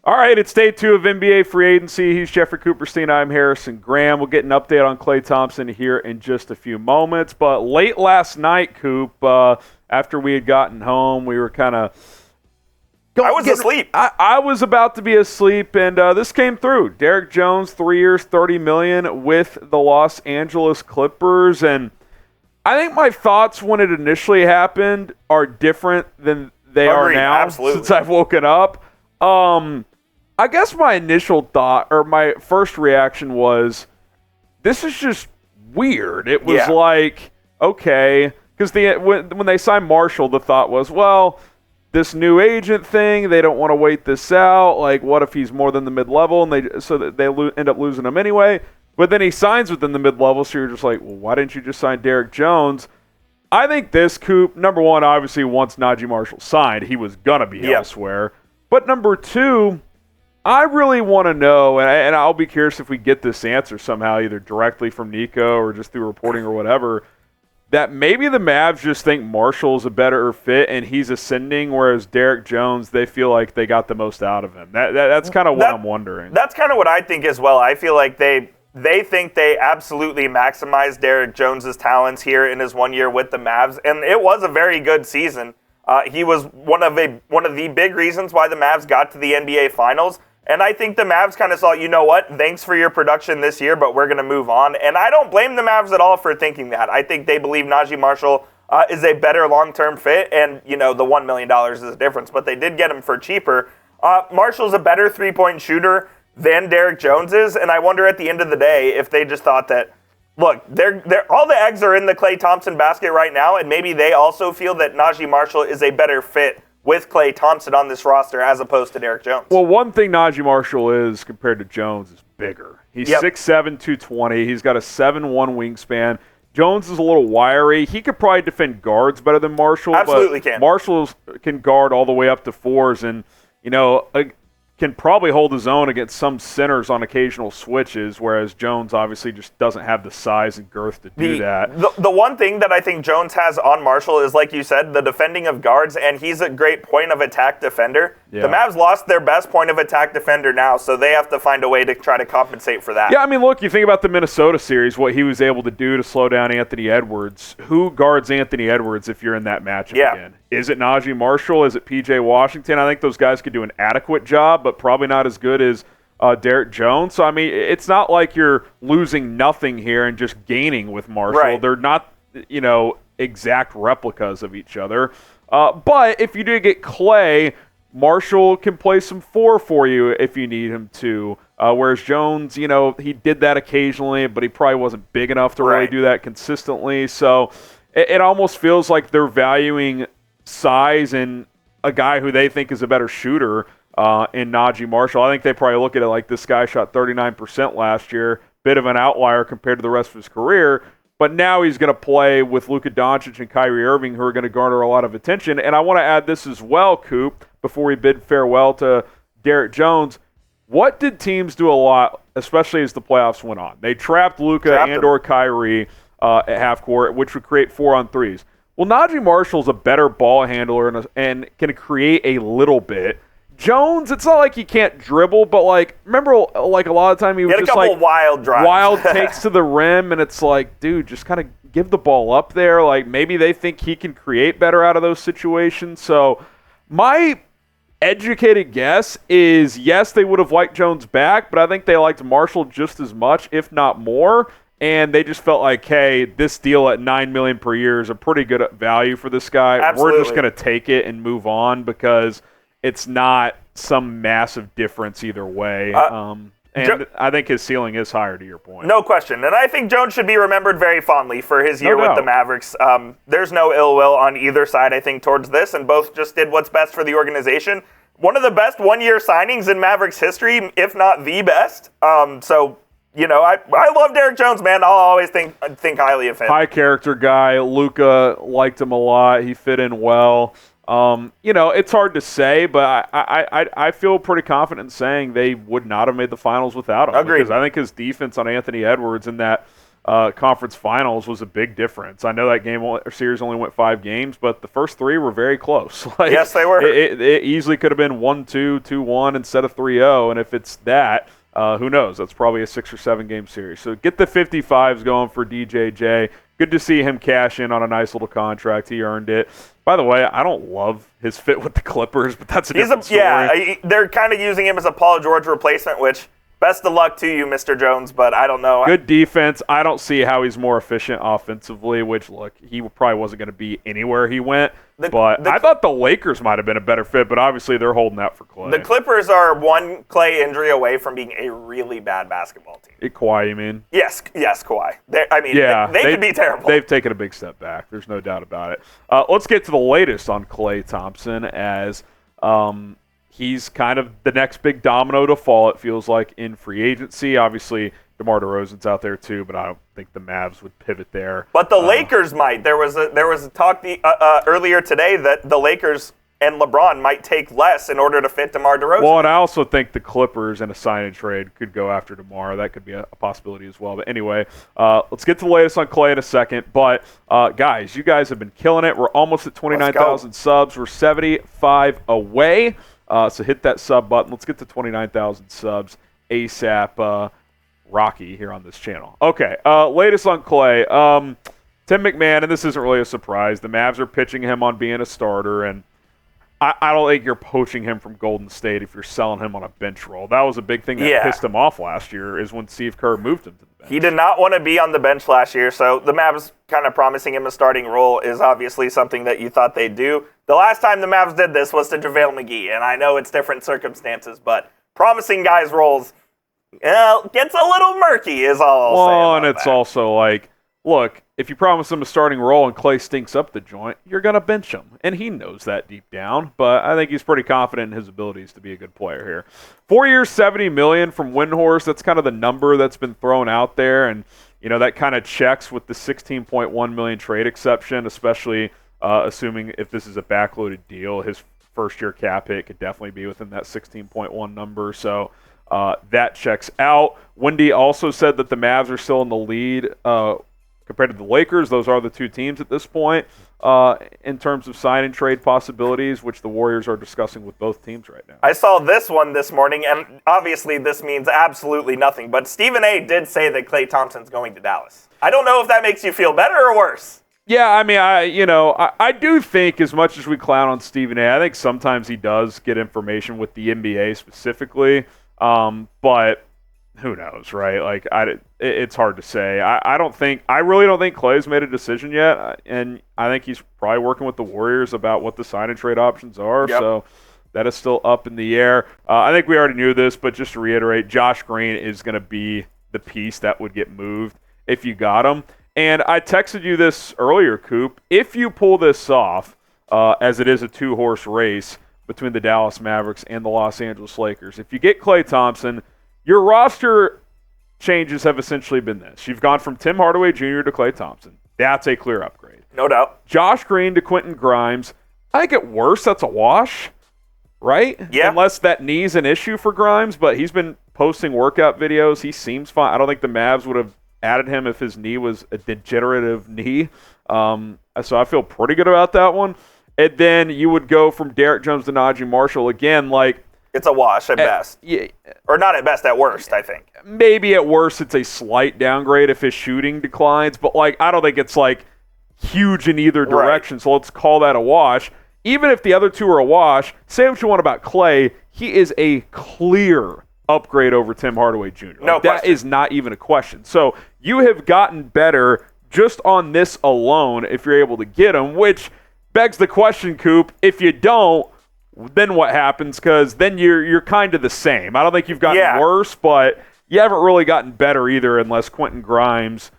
All right, it's day 2 of NBA free agency. He's Jeffrey Cooperstein. I'm Harrison Graham. We'll get an update on Klay Thompson here in just a few moments. But late last night, Coop, after we had gotten home, we were kind of... I was asleep. I was about to be asleep, and this came through. Derrick Jones, 3 years, $30 million with the Los Angeles Clippers. And I think my thoughts when it initially happened are different than they are now. Absolutely. Since I've woken up. I guess my initial thought, or my first reaction was, this is just weird. It was like, okay, because when they signed Marshall, the thought was, well, this new agent thing, they don't want to wait this out. Like, what if he's more than the mid-level, and they end up losing him anyway? But then he signs within the mid-level, so you're just like, well, why didn't you just sign Derrick Jones? I think this, Coop, number one, obviously, once Naji Marshall signed, he was going to be elsewhere. But number two, I really want to know, and I'll be curious if we get this answer somehow, either directly from Nico or just through reporting or whatever, that maybe the Mavs just think Marshall's a better fit and he's ascending, whereas Derrick Jones, they feel like they got the most out of him. That's kind of what I'm wondering. That's kind of what I think as well. I feel like they think they absolutely maximized Derrick Jones's talents here in his 1 year with the Mavs, and it was a very good season. He was one of the big reasons why the Mavs got to the NBA Finals. And I think the Mavs kind of saw, you know what, thanks for your production this year, but we're going to move on. And I don't blame the Mavs at all for thinking that. I think they believe Naji Marshall is a better long-term fit, and, you know, the $1 million is the difference, but they did get him for cheaper. Marshall's a better three-point shooter than Derrick Jones is, and I wonder at the end of the day if they just thought that, look, all the eggs are in the Klay Thompson basket right now, and maybe they also feel that Naji Marshall is a better fit with Klay Thompson on this roster as opposed to Derrick Jones. Well, one thing Naji Marshall is compared to Jones is bigger. He's 6'7", 220. He's got a 7'1" wingspan. Jones is a little wiry. He could probably defend guards better than Marshall. Absolutely but can. Marshall can guard all the way up to fours and, you know, can probably hold his own against some centers on occasional switches, whereas Jones obviously just doesn't have the size and girth to do that. The one thing that I think Jones has on Marshall is, like you said, the defending of guards, and he's a great point of attack defender. Yeah. The Mavs lost their best point of attack defender now, so they have to find a way to try to compensate for that. Yeah, I mean, look, you think about the Minnesota series, what he was able to do to slow down Anthony Edwards. Who guards Anthony Edwards if you're in that matchup again? Is it Naji Marshall? Is it P.J. Washington? I think those guys could do an adequate job, but probably not as good as Derrick Jones. So, I mean, it's not like you're losing nothing here and just gaining with Marshall. Right. They're not, you know, exact replicas of each other. But if you do get Klay, Marshall can play some 4 for you if you need him to. Whereas Jones, you know, he did that occasionally, but he probably wasn't big enough to really do that consistently. So it almost feels like they're valuing size in a guy who they think is a better shooter in Naji Marshall. I think they probably look at it like this guy shot 39% last year, bit of an outlier compared to the rest of his career, but now he's going to play with Luka Doncic and Kyrie Irving, who are going to garner a lot of attention. And I want to add this as well, Coop, before we bid farewell to Derrick Jones. What did teams do a lot, especially as the playoffs went on? They trapped Luka and or Kyrie at half court, which would create 4-on-3s. Well, Naji Marshall's a better ball handler and can create a little bit. Jones, it's not like he can't dribble, but like, remember, like a lot of time he was just like wild drives. Wild takes to the rim, and it's like, dude, just kind of give the ball up there. Like maybe they think he can create better out of those situations. So my educated guess is yes, they would have liked Jones back, but I think they liked Marshall just as much, if not more. And they just felt like, hey, this deal at $9 million per year is a pretty good value for this guy. Absolutely. We're just going to take it and move on because it's not some massive difference either way. I think his ceiling is higher, to your point. No question. And I think Jones should be remembered very fondly for his year with the Mavericks. There's no ill will on either side, I think, towards this, and both just did what's best for the organization. One of the best one-year signings in Mavericks history, if not the best. So, you know, I love Derrick Jones, man. I'll always think highly of him. High character guy. Luka liked him a lot. He fit in well. You know, it's hard to say, but I feel pretty confident in saying they would not have made the finals without him. Agreed. Because I think his defense on Anthony Edwards in that conference finals was a big difference. I know that series only went 5 games, but the first 3 were very close. Yes, they were. It easily could have been 1-2, 2-1 instead of 3-0, and if it's that, who knows? That's probably a 6 or 7 game series. So get the 55s going for DJJ. Good to see him cash in on a nice little contract. He earned it. By the way, I don't love his fit with the Clippers, but that's a different story. Yeah, they're kind of using him as a Paul George replacement, which best of luck to you, Mr. Jones, but I don't know. Good defense. I don't see how he's more efficient offensively, which, look, he probably wasn't going to be anywhere he went. I thought the Lakers might have been a better fit, but obviously they're holding out for Klay. The Clippers are one Klay injury away from being a really bad basketball team. Kawhi, you mean? Yes, Kawhi. They could be terrible. They've taken a big step back. There's no doubt about it. Let's get to the latest on Klay Thompson as he's kind of the next big domino to fall, it feels like, in free agency. Obviously, DeMar DeRozan's out there too, but I don't think the Mavs would pivot there. But the Lakers might. There was a talk earlier today that the Lakers and LeBron might take less in order to fit DeMar DeRozan. Well, and I also think the Clippers in a sign and trade could go after DeMar. That could be a possibility as well. But anyway, let's get to the latest on Klay in a second. But, guys, you guys have been killing it. We're almost at 29,000 subs. We're 75 away. So hit that sub button. Let's get to 29,000 subs ASAP. Rocky here on this channel. Okay, latest on Klay. Tim MacMahon, and this isn't really a surprise, the Mavs are pitching him on being a starter, and I don't think you're poaching him from Golden State if you're selling him on a bench role. That was a big thing that pissed him off last year, is when Steve Kerr moved him to the bench. He did not want to be on the bench last year, so the Mavs kind of promising him a starting role is obviously something that you thought they'd do. The last time the Mavs did this was to JaVale McGee, and I know it's different circumstances, but promising guys roles gets a little murky is all I'll say about and it's that. Also like, look, if you promise him a starting role and Klay stinks up the joint, you're going to bench him. And he knows that deep down, but I think he's pretty confident in his abilities to be a good player here. 4 years, $70 million from Windhorst. That's kind of the number that's been thrown out there. And, you know, that kind of checks with the $16.1 million trade exception, especially assuming if this is a backloaded deal. His first-year cap hit could definitely be within that 16.1 number. So that checks out. Wendy also said that the Mavs are still in the lead compared to the Lakers. Those are the two teams at this point in terms of sign and trade possibilities, which the Warriors are discussing with both teams right now. I saw this one this morning, and obviously this means absolutely nothing, but Stephen A. did say that Klay Thompson's going to Dallas. I don't know if that makes you feel better or worse. Yeah, I mean, I do think, as much as we clown on Stephen A., I think sometimes he does get information with the NBA specifically, but who knows, right? Like, it's hard to say. I really don't think Klay's made a decision yet, and I think he's probably working with the Warriors about what the sign and trade options are. Yep. So that is still up in the air. I think we already knew this, but just to reiterate, Josh Green is going to be the piece that would get moved if you got him. And I texted you this earlier, Coop. If you pull this off, as it is a two-horse race between the Dallas Mavericks and the Los Angeles Lakers, if you get Klay Thompson, your roster changes have essentially been this. You've gone from Tim Hardaway Jr. to Klay Thompson. That's a clear upgrade. No doubt. Josh Green to Quentin Grimes. I think at worst, that's a wash, right? Yeah. Unless that knee's an issue for Grimes, but he's been posting workout videos. He seems fine. I don't think the Mavs would have added him if his knee was a degenerative knee. So I feel pretty good about that one. And then you would go from Derrick Jones to Naji Marshall. Again, like, it's a wash at best. Yeah, or not at best, at worst, I think. Maybe at worst it's a slight downgrade if his shooting declines, but like I don't think it's like huge in either direction, right. So let's call that a wash. Even if the other two are a wash, say what you want about Klay, he is a clear upgrade over Tim Hardaway Jr. No question. That is not even a question. So you have gotten better just on this alone if you're able to get him, which begs the question, Coop, if you don't, then what happens? Because then you're kind of the same. I don't think you've gotten worse, but you haven't really gotten better either unless Quentin Grimes,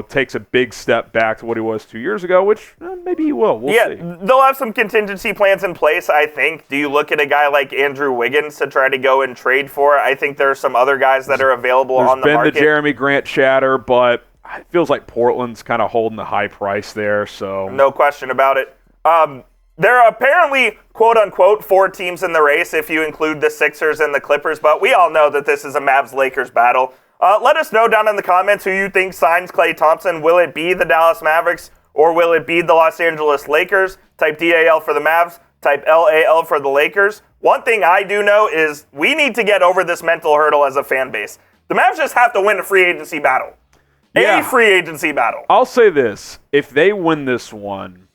takes a big step back to what he was 2 years ago, which maybe he will. We'll see. They'll have some contingency plans in place, I think. Do you look at a guy like Andrew Wiggins to try to go and trade for? I think there are some other guys that are available on the market. There's been the Jeremy Grant chatter, but it feels like Portland's kind of holding the high price there. So no question about it. There are apparently, quote-unquote, 4 teams in the race if you include the Sixers and the Clippers, but we all know that this is a Mavs-Lakers battle. let us know down in the comments who you think signs Klay Thompson. Will it be the Dallas Mavericks or will it be the Los Angeles Lakers? Type DAL for the Mavs, type LAL for the Lakers. One thing I do know is we need to get over this mental hurdle as a fan base. The Mavs just have to win a free agency battle. A free agency battle. I'll say this. If they win this one,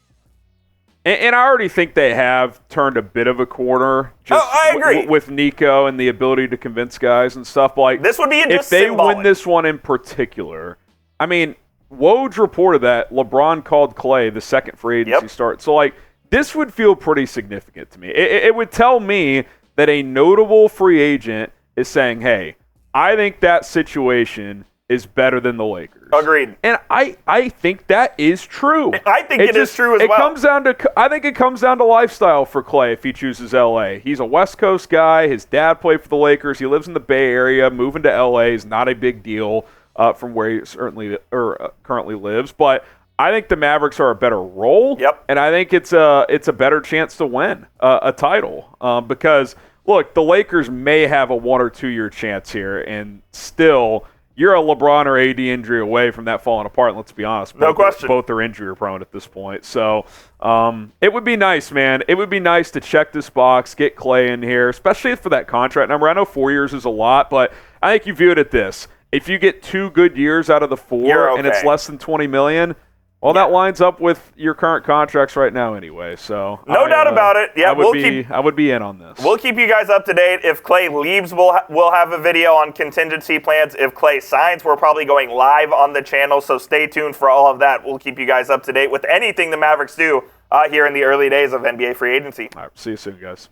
and I already think they have turned a bit of a corner I agree. With Nico and the ability to convince guys and stuff. But like, this would be if they win this one in particular, I mean, Woj reported that LeBron called Klay the second free agency start. So, like, this would feel pretty significant to me. It would tell me that a notable free agent is saying, hey, I think that situation is better than the Lakers. Agreed. And I think that is true. I think it is true as well. I think it comes down to lifestyle for Klay if he chooses L.A. He's a West Coast guy. His dad played for the Lakers. He lives in the Bay Area. Moving to L.A. is not a big deal from where he currently lives. But I think the Mavericks are a better role. Yep. And I think it's a better chance to win a title because, look, the Lakers may have a 1 or 2 year chance here, and still – you're a LeBron or AD injury away from that falling apart, and let's be honest. No question. Both are injury prone at this point. So it would be nice, man. It would be nice to check this box, get Klay in here, especially for that contract number. I know 4 years is a lot, but I think you view it at this. If you get 2 good years out of the 4 and it's less than $20 million, well, that lines up with your current contracts right now anyway. So no doubt about it. Yeah, I would be in on this. We'll keep you guys up to date. If Klay leaves, we'll have a video on contingency plans. If Klay signs, we're probably going live on the channel. So stay tuned for all of that. We'll keep you guys up to date with anything the Mavericks do here in the early days of NBA free agency. All right, see you soon, guys.